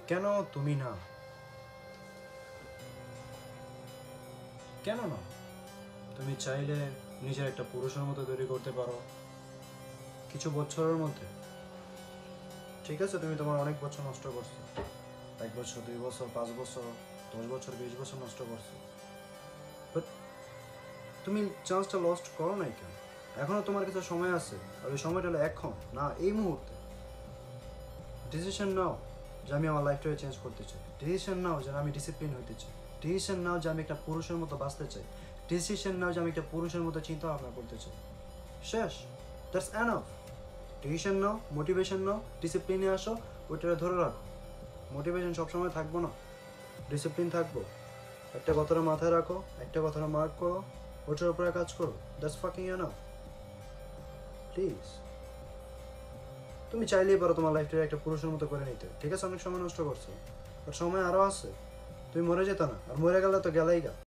কেন তুমি না? কেন না? তুমি চাইলে নিজের একটা পুরুষের মতো তৈরি করতে পারো কিছু বছরের মধ্যে। ঠিক আছে, তুমি তোমার অনেক বছর নষ্ট করছো, 1 বছর, 2 বছর, 5 বছর, 10 বছর, 20 বছর নষ্ট করছো, বাট তুমি চান্সটা লস্ট করো নাই কেন? এখনো তোমার কাছে সময় আছে, আর ওই সময়টা হলো এখন, না এই মুহূর্তে। ডিসিশন নাও যে আমি আমার লাইফটাকে চেঞ্জ করতে চাই। ডিসিশন নাও যে আমি ডিসিপ্লিন হইতে চাই। ডিসিশন নাও যে আমি একটা পুরুষের মতো বাঁচতে চাই। ডিসিশন নাও যে আমি একটা পুরুষের মতো চিন্তা ভাবনা করতে চাই। শেষ। That's enough. ডিসিশন নাও, মোটিভেশন নাও, ডিসিপ্লিনে আসো, ওইটা ধরে রাখো। মোটিভেশন সবসময় থাকবো না, ডিসিপ্লিন থাকবো। একটা কথাটা মাথায় রাখো, একটা কথাটা মার্ক করো, ওটার উপরে কাজ করো। That's fucking enough. প্লিজ। তুমি চাইলেই পারো তোমার লাইফটাকে একটা পুরুষের মতো করে নিতে। ঠিক আছে, অনেক সময় নষ্ট করছো, বাট সময় আরও আছে। তুমি মরে যেত না, আর মরে গেলে তো গেলেই গা।